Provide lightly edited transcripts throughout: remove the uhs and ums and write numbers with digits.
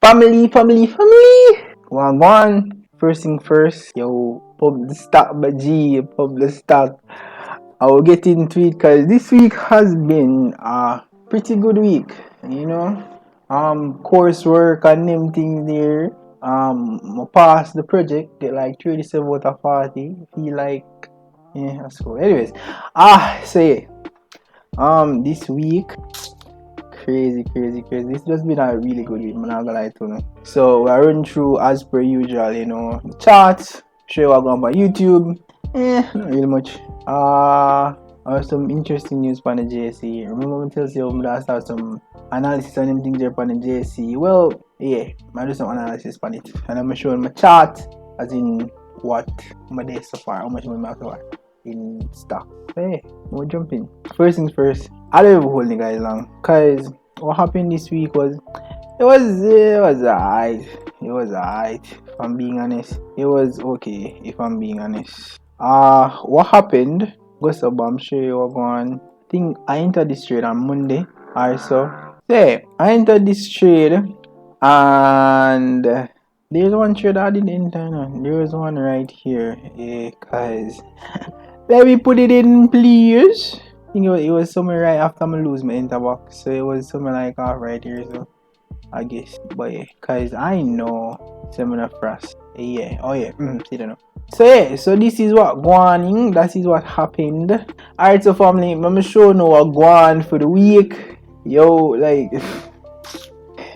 Family. One. First thing first, yo, pub the stock, but G, pub the stock. I will get into it because this week has been a pretty good week, you know. Coursework and them things there. I passed the project, get like 37 out of 40. Feel like, yeah, that's cool. Anyways, so yeah, this week crazy. This just been a really good week, I'm not gonna lie to you. So we're running through as per usual, you know, the charts, show you what going on YouTube. Not really much. Some interesting news on the JSE. Remember when I tell you I'm gonna start some analysis on them things there on the JSE. Well, yeah, I do some analysis on it. And I'm showing my chart as in what my day so far, how much money I have in stock. Hey, we'll jump in. First things first, I don't even hold the guys long, cause what happened this week was it was alright. It was alright. If I'm being honest, it was okay. If I'm being honest, what happened? Go sub, I'm sure you were going. I think I entered this trade on Monday or so. Yeah, I entered this trade, and there's one trade I didn't enter. No. There's one right here, cause let me put it in, please. I think it was somewhere right after I lose my enter box, so it was somewhere like off right here, so I guess. But yeah, cause I know similar frost. Yeah, oh yeah, see don't know. So yeah, so this is what going. That is what happened. Alright, so family, I'm show now what going for the week. Yo, like,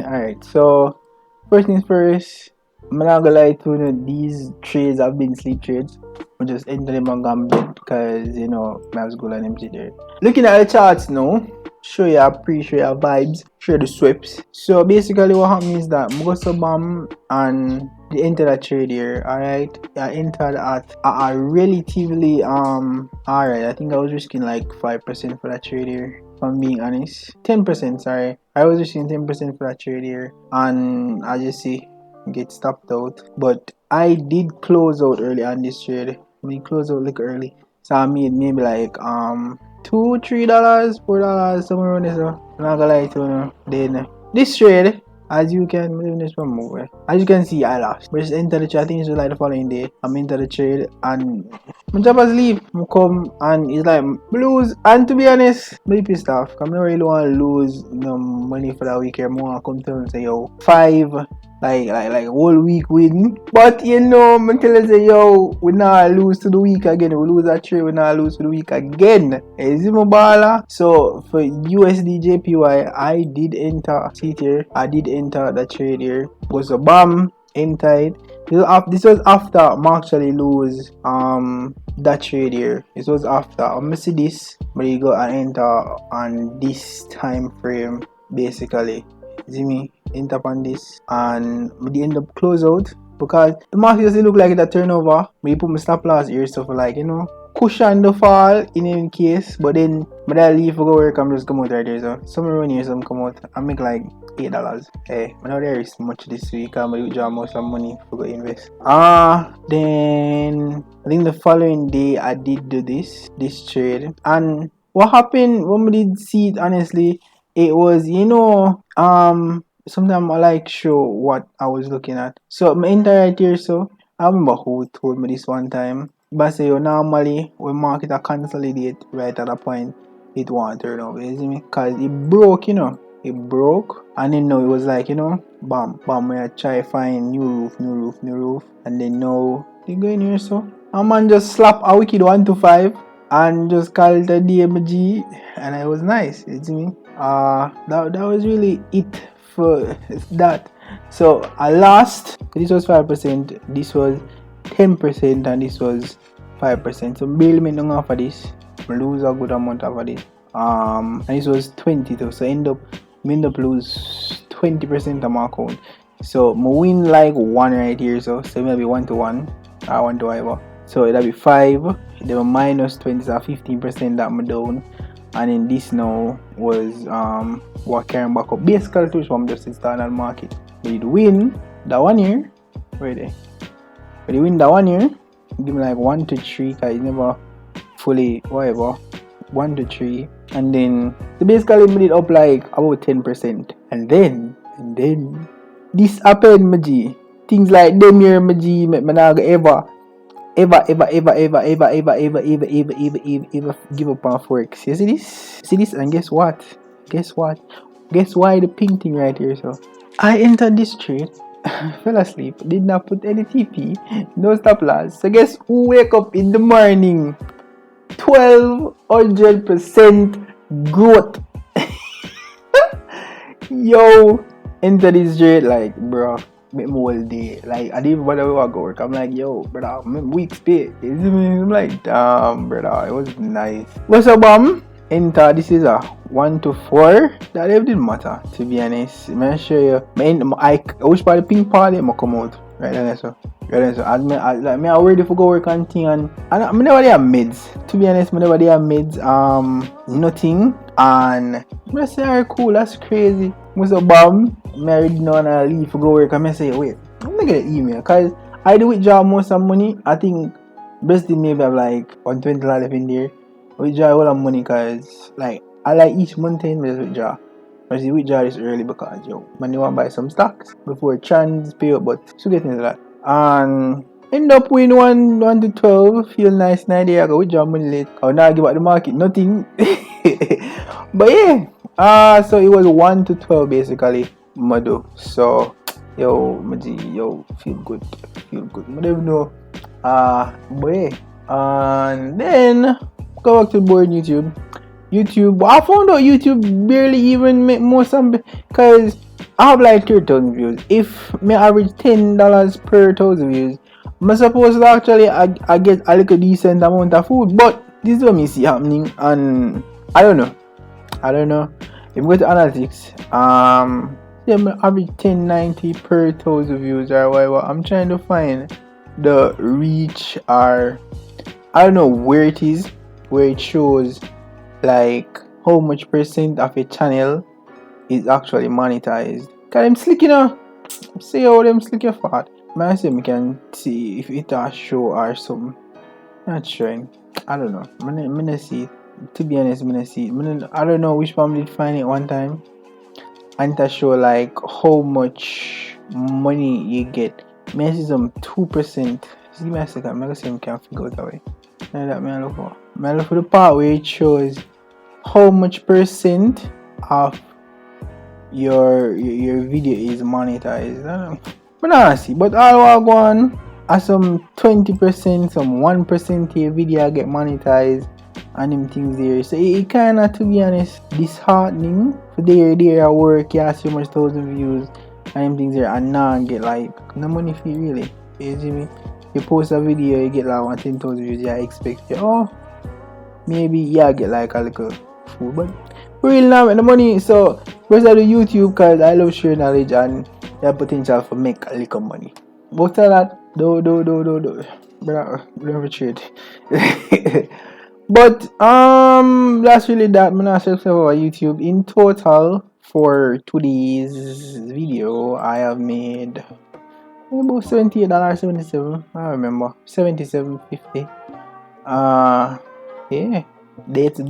alright, so first things first, I'm not gonna lie to you, these trades have been sleep trades. I just enter them and go bed because you know I was good on them there. Looking at the charts now, show you show your vibes, show the sweeps. So basically what happened is that I go to and they enter that trade here. Alright, I entered at a relatively alright, I think I was risking like 5% for that trade here. If I'm being honest, 10%. Sorry, I was risking 10% for that trade here, and I just see get stopped out. But I did close out early on this trade. We closed out like early, so I made maybe like $2, $3, $4 somewhere around there. So I'm not gonna lie to you. Then this trade, as you can as you can see, I lost. But just enter the trade. I think it's like the following day. I'm into the trade and my job was leave. I come and it's like lose. And to be honest, I'm pissed off. I don't really want to lose no money for that week. I want to come to and say yo 5. Like whole week win. But you know, I'm telling you, yo, we not lose to the week again. We lose that trade, we not lose to the week again. Is it my baller? So for USD JPY, I did enter. See it here. I did enter the trade here. Was a bam, enter it. This was after I actually lose that trade here. This was after I'm gonna see this, but you go and enter on this time frame basically. See me enter upon this and we end up close out because the market doesn't look like it a turnover. But you put my stop loss here so for like, you know, cushion the fall in any case. But then but I leave for go work and just come out right there. So somewhere around here some come out and make like $8. Hey, but now there is much this week. I'm gonna draw most of money for go invest. Then I think the following day I did do this trade. And what happened when we did see it, honestly, it was, you know, sometimes I like show what I was looking at. So my entire here, so I remember who told me this one time. But say normally when market a consolidate right at a point it won't turn over, you see me? Cause it broke, you know. It broke and then now it was like, you know, bam, we I try find new roof. And then now they go in here so a man just slap a wicked 1 to 5 and just call it a DMG and it was nice, you see me? That was really it for that. So I lost. This was 5%, this was 10%, and this was 5%. So barely made nothing for this. I lose a good amount of this. And this was 22. So end up lose 20% of my account. So I win like 1 right here. So maybe 1 to 1 or 1 to whatever. So it'll be 5. They were minus 20, so 15% that I'm down. And then this now was what carrying back up basically to from just the standard market. But it win that 1 year right there. But it win that 1 year, give me like 1 to 3 because it never fully whatever. 1 to 3. And then so basically made it up like about 10%. And then This happened, my G. Things like them here, my G, me not ever give up on Forex. You see this? See this? And guess what? Guess what? Guess why the pink thing right here, so I entered this trade, fell asleep, did not put any TP, no stop loss. So guess who wake up in the morning? 1200% growth. Yo, enter this trade like, bro, make me all day. Like, I didn't even want to go work. I'm like, yo, brother, I'm week's pay. I'm like, damn, brother, it was nice. What's up, enter, this is a 1 to 4. That didn't matter, to be honest. I'm sure you, I wish by the pink party, I'm come out. Right then, so. Right then, so. I ready for go work on thing, and I never there mids. To be honest, I never there mids. Nothing. And I say, alright, cool, that's crazy. What's up, I already know and I leave for go work. I say, wait, I'm gonna get an email, because I do withdraw most of money. I think best thing maybe have like $120 left in there. Withdraw all the money, because like I like each month in just withdraw. I see withdraw this early because yo, man, you want to buy some stocks before trans pay up, but still getting into that. And end up win 1 to 12, feel nice, nice day. I go withdraw money late. I'll now give out the market, nothing. But yeah, so it was 1 to 12 basically, Mado. So yo, Maji, yo, feel good. I don't even know. But yeah, and then go back to board YouTube. I found out YouTube barely even make most of, because I have like 30,000 views. If me average $10 per 1,000 views, I'm supposed to actually I get a little decent amount of food. But this is what me see happening, and I don't know. If we go to analytics, yeah, me average 1090 per 1,000 views or whatever. I'm trying to find the reach, or I don't know where it is, where it shows like how much percent of a channel is actually monetized. Cause them slick, you know. See how them slick your fat. Man, I say we can see if it a show or something. Not sure. I don't know. I'm gonna see it. To be honest, I'm gonna see it. I don't know which one did find it one time. And it show like how much money you get. I see some 2%. Just give me a second. I'm gonna see if I can figure out that way. Now that I look for. I look for the part where it shows how much percent of your video is monetized. But not see, but all I go on as some 20%, some 1% your video get monetized, and them things there. So it kinda, to be honest, disheartening for there at work, you see how much 1,000 views and them things there, and now get like no money for you really. You see me? You post a video, you get like 10,000 views, you expect maybe get like a little food, but real now with the money. So first I do YouTube because I love sharing knowledge and the potential for make a little money. But all that do never trade. But that's really that. I'm not sure about YouTube. In total for today's video I have made about $78.77. I remember $77.50. Yeah, date.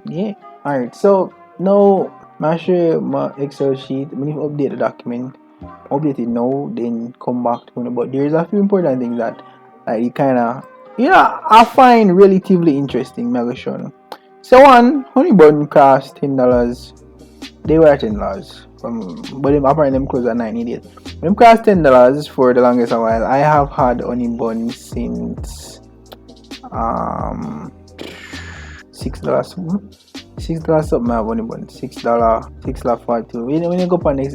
Yeah. Alright, so now I'm show my Excel sheet. I'm going to update the document. Update it now, then come back to it. But there's a few important things that you kinda I find relatively interesting. I'm gonna show you. So one, honey bun cost $10. They were at $10. But them apparently them close at 98. Them cost $10 for the longest while. I have had honey bun since $6 something. $6 something I have honey bun. $6.42. When you go on next,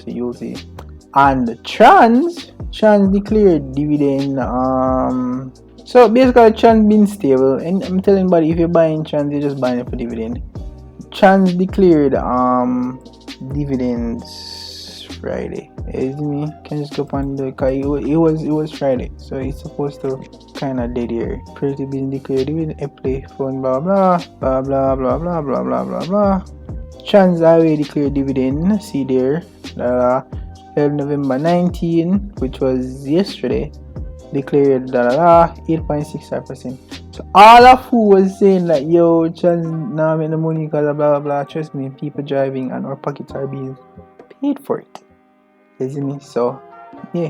you'll see. And Trans declared dividend. So basically Trans been stable, and I'm telling anybody, if you're buying Trans, you're just buying it for dividend. Trans declared dividends Friday. Me can just go on the, cause it was Friday, so it's supposed to kind of dead here. Pretty been declared dividend, a play phone, blah blah blah blah blah blah blah blah blah blah. Trans already declared dividend. See there, November 19, which was yesterday, declared 8.65%. So all of who was saying like, yo, Trans now make the money because blah blah blah. Trust me, people driving and our pockets are being paid for it. You see me? So yeah,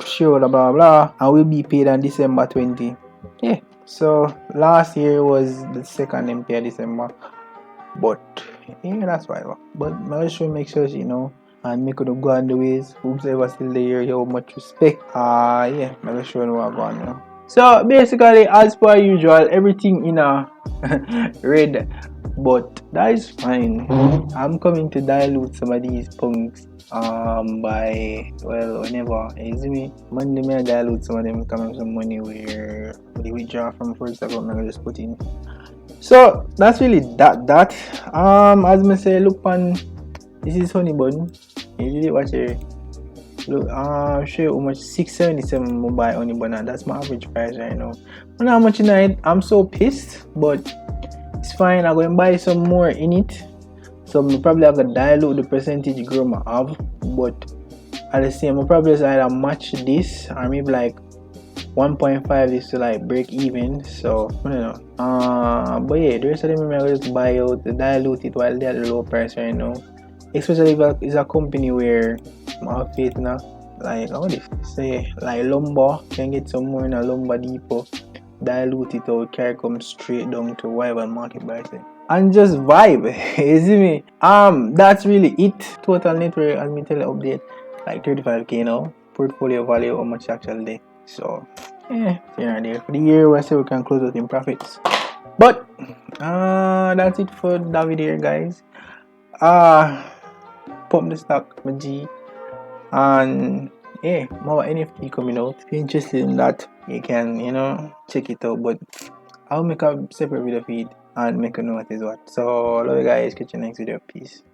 sure, blah blah blah. I will be paid on December 20. Yeah. So last year was the second MP of December. But yeah, that's why. But make sure you know, and make it go on the ways. Whoever still there, you have much respect. Yeah, make sure you know what going on. So basically, as per usual, everything in a red, but that is fine. I'm coming to dilute some of these punks by, well, whenever, you see me, Monday may I dilute some of them, coming some money where they withdraw from Forex Account, I just put in. So that's really that as I say, look on, this is honey bun. You did watch it. Look, show you how much 677 mobile honey bun, and that's my average price right now. I don't know how much in it. I'm so pissed, but it's fine. I'm going to buy some more in it. So I'm probably have to dilute the percentage grow I have, but at the same, I'll probably just either match this or maybe like 1.5 is to like break even. So I don't know. But yeah, the rest of them I just buy out, dilute it while they're at the low price right now. Especially if it's a company where I have faith in, like how this say, like lumber, can get some more in a lumber depot, dilute it out, carry come straight down to whatever market price and just vibe. You see me? That's really it. Total net worth, as me tell you, update like 35k now. Portfolio value, how much actually. So yeah, there. For the year, we say we can close out in profits. But that's it for that video, guys. Pump the stock, my G, and yeah, more NFT coming out. If you're interested in that, you can, you know, check it out. But I'll make a separate video feed and make a note as well. So love you guys. Catch you next video. Peace.